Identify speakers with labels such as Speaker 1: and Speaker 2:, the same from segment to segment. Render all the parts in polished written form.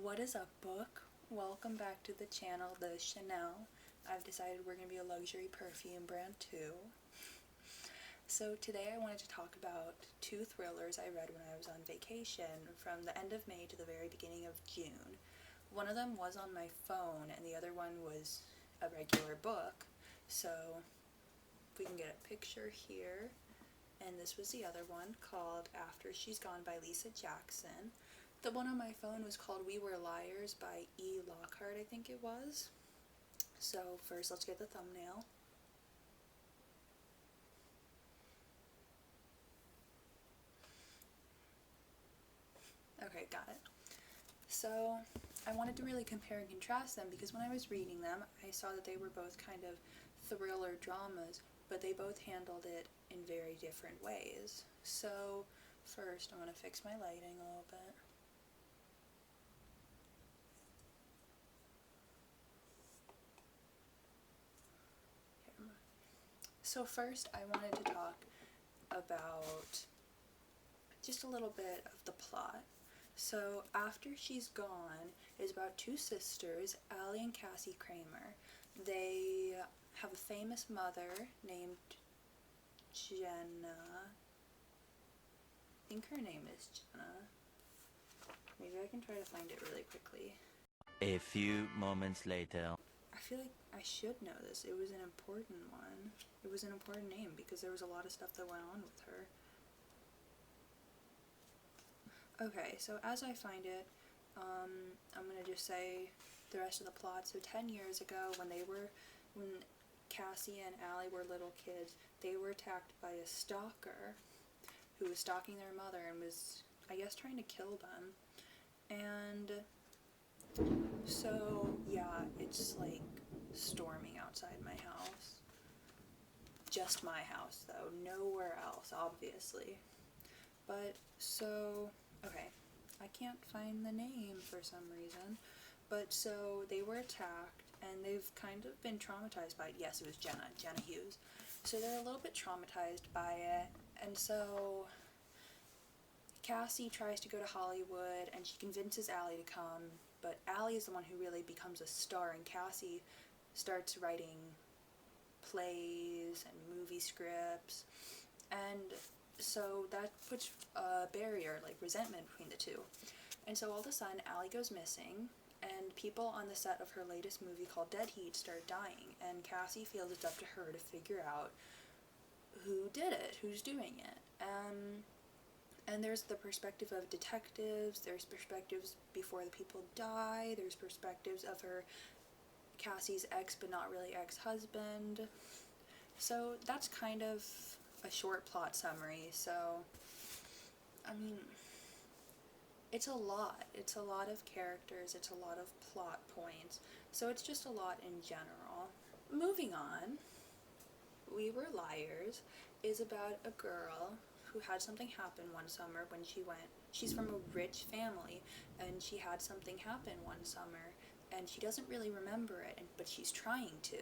Speaker 1: What is up, book? Welcome back to the channel, the Chanel. I've decided we're going to be a luxury perfume brand too. So today I wanted to talk about two thrillers I read when I was on vacation from the end of May to the very beginning of June. One of them was on my phone and the other one was a regular book. So if we can get a picture here. And this was the other one, called After She's Gone by Lisa Jackson. The one on my phone was called We Were Liars by E. Lockhart, I think it was. So first let's get the thumbnail. Okay, got it. So I wanted to really compare and contrast them because when I was reading them, I saw that they were both kind of thriller dramas, but they both handled it in very different ways. So first I'm going to fix my lighting a little bit. So first I wanted to talk about just a little bit of the plot. So After She's Gone is about two sisters, Allie and Cassie Kramer. They have a famous mother named Jenna. I think her name is Jenna. Maybe I can try to find it really quickly.
Speaker 2: A few moments later.
Speaker 1: I feel like I should know this. It was an important one. It was an important name because there was a lot of stuff that went on with her. Okay, so as I find it, I'm gonna just say the rest of the plot. So 10 years ago, when Cassie and Allie were little kids, they were attacked by a stalker who was stalking their mother and was, I guess, trying to kill them. And so, yeah, it's like storming outside my house. Just my house, though. Nowhere else, obviously. But, so, okay, I can't find the name for some reason. But, so, they were attacked, and they've kind of been traumatized by it. Yes, it was Jenna Hughes. So they're a little bit traumatized by it, and so Cassie tries to go to Hollywood, and she convinces Allie to come, but Allie is the one who really becomes a star, and Cassie starts writing plays and movie scripts, and so that puts a barrier, like resentment between the two. And so all of a sudden, Allie goes missing, and people on the set of her latest movie called Dead Heat start dying, and Cassie feels it's up to her to figure out who did it, who's doing it. And there's the perspective of detectives, there's perspectives before the people die, there's perspectives of Cassie's ex but not really ex-husband. So that's kind of a short plot summary. So, I mean, it's a lot. It's a lot of characters, it's a lot of plot points. So it's just a lot in general. Moving on, We Were Liars is about a girl who had something happen one summer when she's from a rich family, and she had something happen one summer, and she doesn't really remember it, but she's trying to.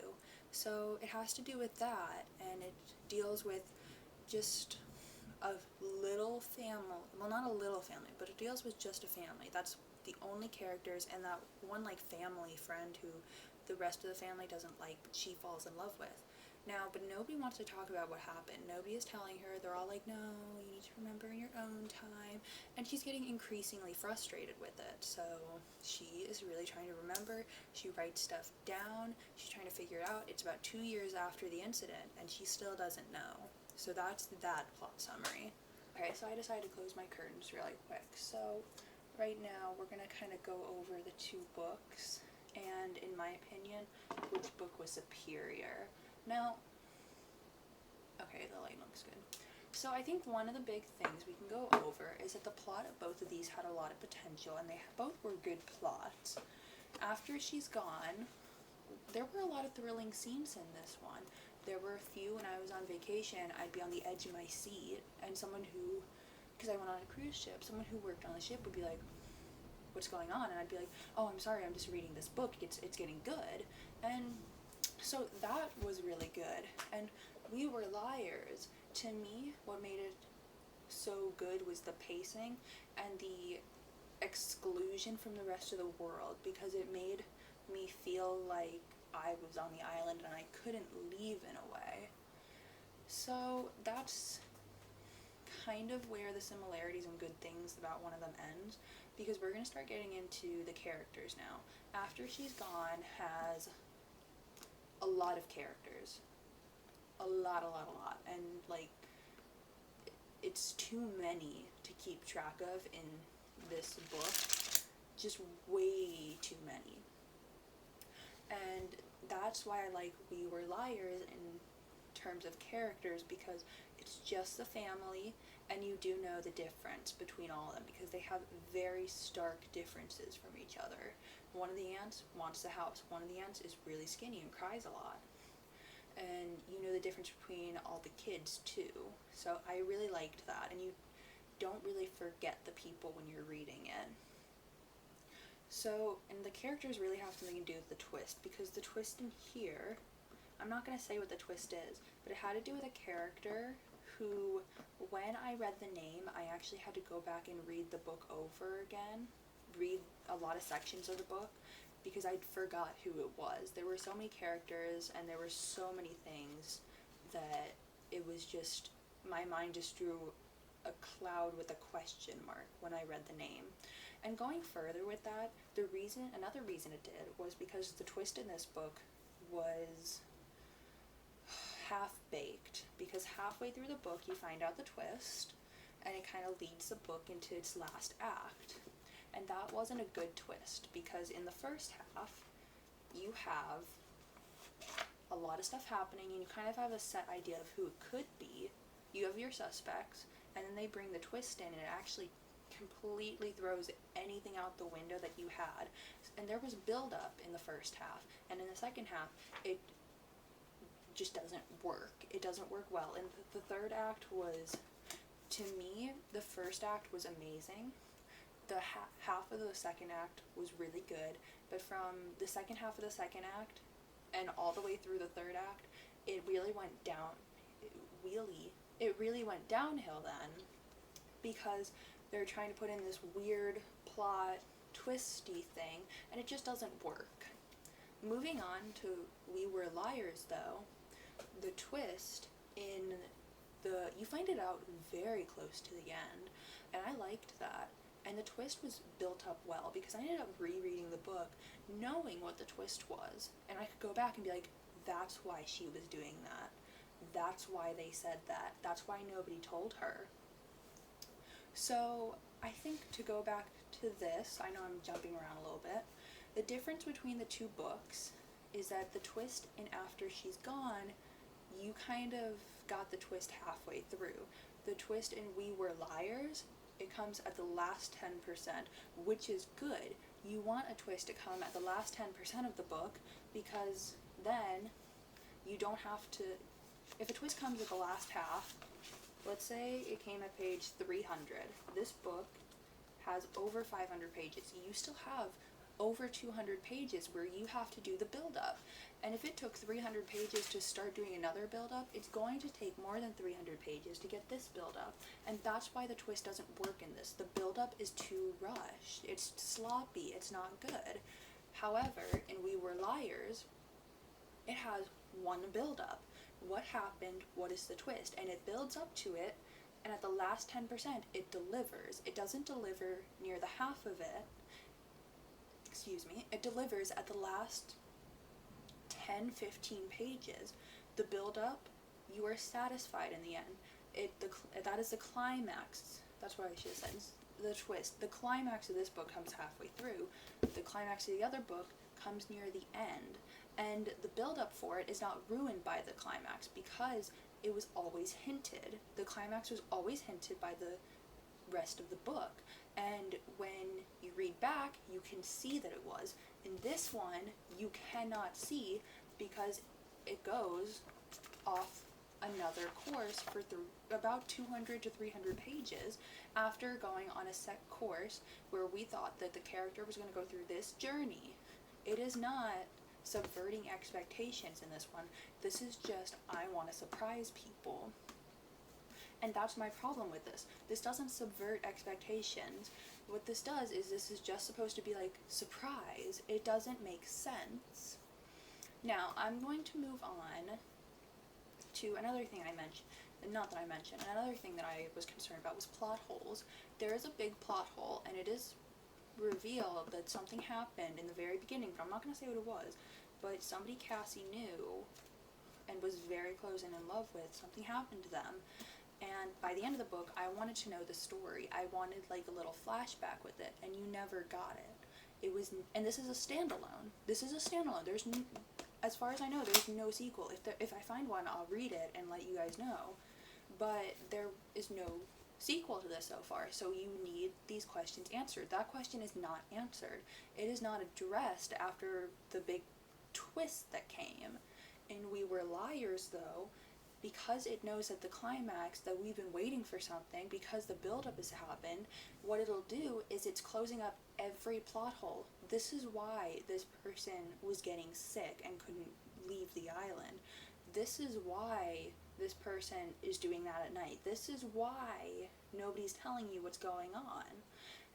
Speaker 1: So it has to do with that, and it deals with just a little family, well, not a little family, but it deals with just a family. That's the only characters, and that one, like, family friend who the rest of the family doesn't like, but she falls in love with. Now, but nobody wants to talk about what happened. Nobody is telling her. They're all like, no, you need to remember in your own time. And she's getting increasingly frustrated with it. So she is really trying to remember. She writes stuff down. She's trying to figure it out. It's about 2 years after the incident, and she still doesn't know. So that's that plot summary. Okay, so I decided to close my curtains really quick. So right now we're going to kind of go over the two books, and in my opinion, which book was superior. Now, okay, the light looks good. So I think one of the big things we can go over is that the plot of both of these had a lot of potential, and they both were good plots. After She's Gone, there were a lot of thrilling scenes in this one. There were a few when I was on vacation, I'd be on the edge of my seat, and someone who, because I went on a cruise ship, someone who worked on the ship would be like, what's going on? And I'd be like, oh, I'm sorry, I'm just reading this book, it's getting good. And so that was really good. And We Were Liars, to me, what made it so good was the pacing and the exclusion from the rest of the world, because it made me feel like I was on the island and I couldn't leave in a way. So that's kind of where the similarities and good things about one of them ends, because we're going to start getting into the characters now. After She's Gone has a lot of characters. A lot. And, like, it's too many to keep track of in this book. Just way too many. And that's why I like We Were Liars in terms of characters, because it's just the family, and you do know the difference between all of them, because they have very stark differences from each other. One of the aunts wants the house. One of the aunts is really skinny and cries a lot. And you know the difference between all the kids too. So I really liked that, and you don't really forget the people when you're reading it. So, and the characters really have something to do with the twist, because the twist in here, I'm not going to say what the twist is, but it had to do with a character who, when I read the name, I actually had to go back and read the book over again, read a lot of sections of the book, because I forgot who it was. There were so many characters, and there were so many things that it was just, my mind just drew a cloud with a question mark when I read the name. And going further with that, another reason it did was because the twist in this book was half-baked, because halfway through the book you find out the twist, and it kind of leads the book into its last act. And that wasn't a good twist, because in the first half, you have a lot of stuff happening, and you kind of have a set idea of who it could be. You have your suspects, and then they bring the twist in, and it actually completely throws anything out the window that you had. And there was build-up in the first half, and in the second half, it just doesn't work. It doesn't work well. And the third act was, to me, the first act was amazing. The half of the second act was really good, but from the second half of the second act and all the way through the third act, it really went downhill then, because they're trying to put in this weird plot twisty thing, and it just doesn't work. Moving on to We Were Liars, though, the twist in you find it out very close to the end, and I liked that. And the twist was built up well, because I ended up rereading the book knowing what the twist was, and I could go back and be like, that's why she was doing that. That's why they said that. That's why nobody told her. So I think, to go back to this, I know I'm jumping around a little bit, the difference between the two books is that the twist in After She's Gone, you kind of got the twist halfway through. The twist in We Were Liars, it comes at the last 10%, which is good. You want a twist to come at the last 10% of the book, because then you don't have to, if a twist comes at the last half, let's say it came at page 300. This book has over 500 pages. You still have over 200 pages where you have to do the build-up. And if it took 300 pages to start doing another build-up, it's going to take more than 300 pages to get this build-up. And that's why the twist doesn't work in this. The build-up is too rushed. It's sloppy. It's not good. However, in We Were Liars, it has one build-up. What happened? What is the twist? And it builds up to it, and at the last 10%, it delivers. It doesn't deliver near the half of it. It delivers at the last 10-15 pages. The build-up, you are satisfied in the end. That is the climax. That's what I should have said. The twist. The climax of this book comes halfway through. The climax of the other book comes near the end. And the build-up for it is not ruined by the climax, because it was always hinted. The climax was always hinted by the rest of the book. And when you read back, you can see that it was. In this one, you cannot see, because it goes off another course for about 200 to 300 pages after going on a set course where we thought that the character was going to go through this journey. It is not subverting expectations in this one. This is just, I want to surprise people. And that's my problem with this. This doesn't subvert expectations. What this does is this is just supposed to be like, surprise. It doesn't make sense. Now, I'm going to move on to another thing I mentioned. Not that I mentioned. Another thing that I was concerned about was plot holes. There is a big plot hole, and it is revealed that something happened in the very beginning, but I'm not going to say what it was. But somebody Cassie knew and was very close and in love with, something happened to them. And by the end of the book, I wanted to know the story. I wanted like a little flashback with it, and you never got it. It was, and this is a standalone. This is a standalone. There's, as far as I know, there's no sequel. If I find one, I'll read it and let you guys know. But there is no sequel to this so far, so you need these questions answered. That question is not answered. It is not addressed after the big twist that came. And We Were Liars, though, because it knows at the climax that we've been waiting for something, because the buildup has happened, what it'll do is it's closing up every plot hole. This is why this person was getting sick and couldn't leave the island. This is why this person is doing that at night. This is why nobody's telling you what's going on.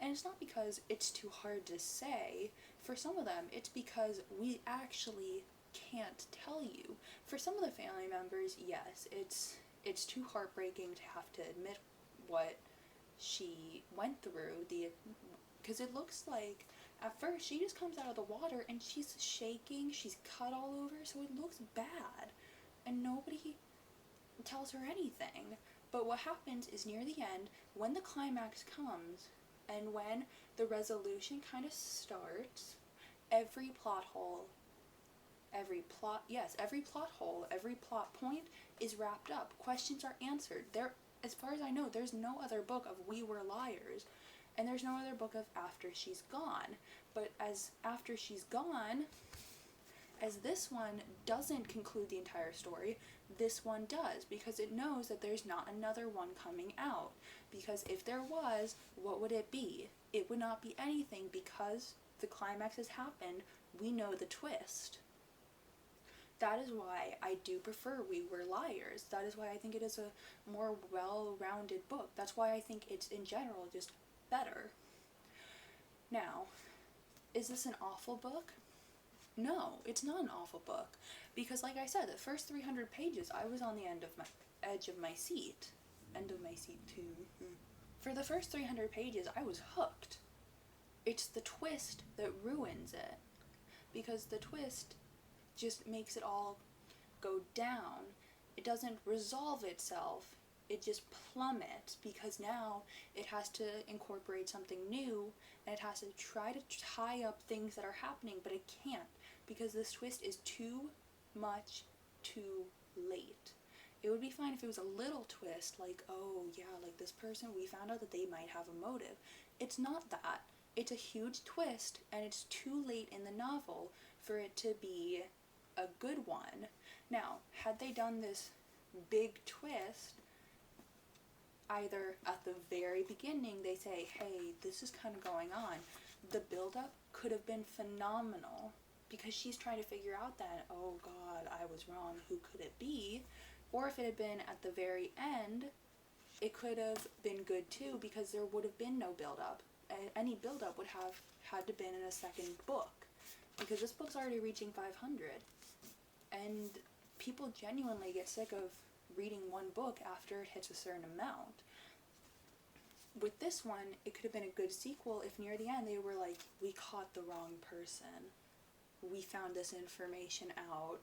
Speaker 1: And it's not because it's too hard to say. For some of them, it's because we actually can't tell you. For some of the family members, yes, it's too heartbreaking to have to admit what she went through. Because it looks like at first she just comes out of the water and she's shaking, she's cut all over, so it looks bad, and nobody tells her anything. But what happens is near the end, when the climax comes and when the resolution kind of starts, every plot hole, every plot point is wrapped up. Questions are answered. There, as far as I know, there's no other book of We Were Liars, and there's no other book of After She's Gone. But as After She's Gone, as this one doesn't conclude the entire story, this one does, because it knows that there's not another one coming out. Because if there was, what would it be? It would not be anything, because the climax has happened. We know the twist. That is why I do prefer We Were Liars. That is why I think it is a more well-rounded book. That's why I think it's, in general, just better. Now, is this an awful book? No, it's not an awful book. Because like I said, the first 300 pages, I was on the edge of my seat. End of my seat, too. For the first 300 pages, I was hooked. It's the twist that ruins it. Because the twist just makes it all go down. It doesn't resolve itself. It just plummets, because now it has to incorporate something new, and it has to try to tie up things that are happening, but it can't, because this twist is too much too late. It would be fine if it was a little twist, like, oh yeah, like this person, we found out that they might have a motive. It's not that. It's a huge twist, and it's too late in the novel for it to be a good one. Now, had they done this big twist, either at the very beginning they say, hey, this is kind of going on, the build-up could have been phenomenal, because she's trying to figure out that, oh god, I was wrong, who could it be? Or if it had been at the very end, it could have been good too, because there would have been no build-up. Any build-up would have had to been in a second book, because this book's already reaching 500, and people genuinely get sick of reading one book after it hits a certain amount. With this one, it could have been a good sequel if near the end they were like, we caught the wrong person, we found this information out,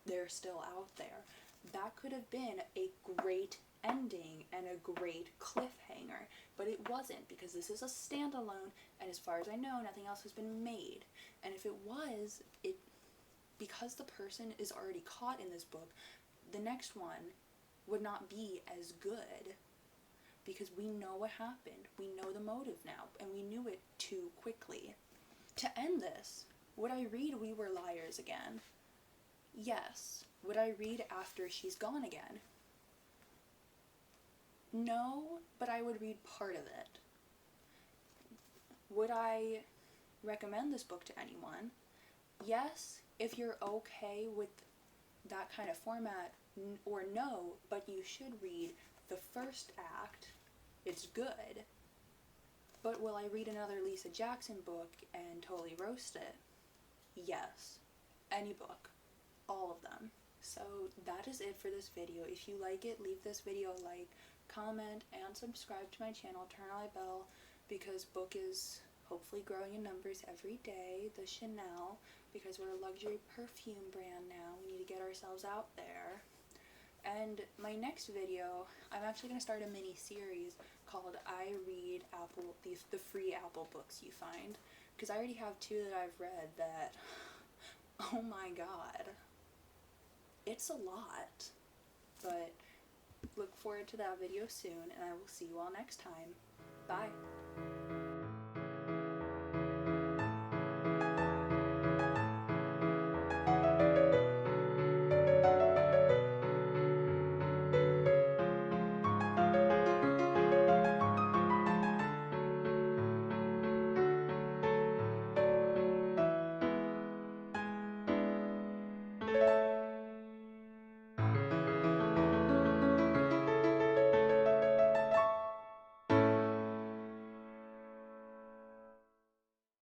Speaker 1: they're still out there. That could have been a great ending and a great cliffhanger, but it wasn't, because this is a standalone, and as far as I know, nothing else has been made. And if it was, because the person is already caught in this book, the next one would not be as good, because we know what happened. We know the motive now, and we knew it too quickly. To end this, would I read We Were Liars again? Yes. Would I read After She's Gone again? No, but I would read part of it. Would I recommend this book to anyone? Yes, if you're okay with that kind of format, or no, but you should read the first act, it's good, but will I read another Lisa Jackson book and totally roast it? Yes. Any book. All of them. So that is it for this video. If you like it, leave this video a like, comment, and subscribe to my channel. Turn on my bell, because book is hopefully growing in numbers every day. The Chanel, because we're a luxury perfume brand now. We need to get ourselves out there. And my next video, I'm actually going to start a mini series called I Read Apple, the free Apple books you find. Because I already have 2 that I've read that, oh my god, it's a lot. But look forward to that video soon, and I will see you all next time. Bye.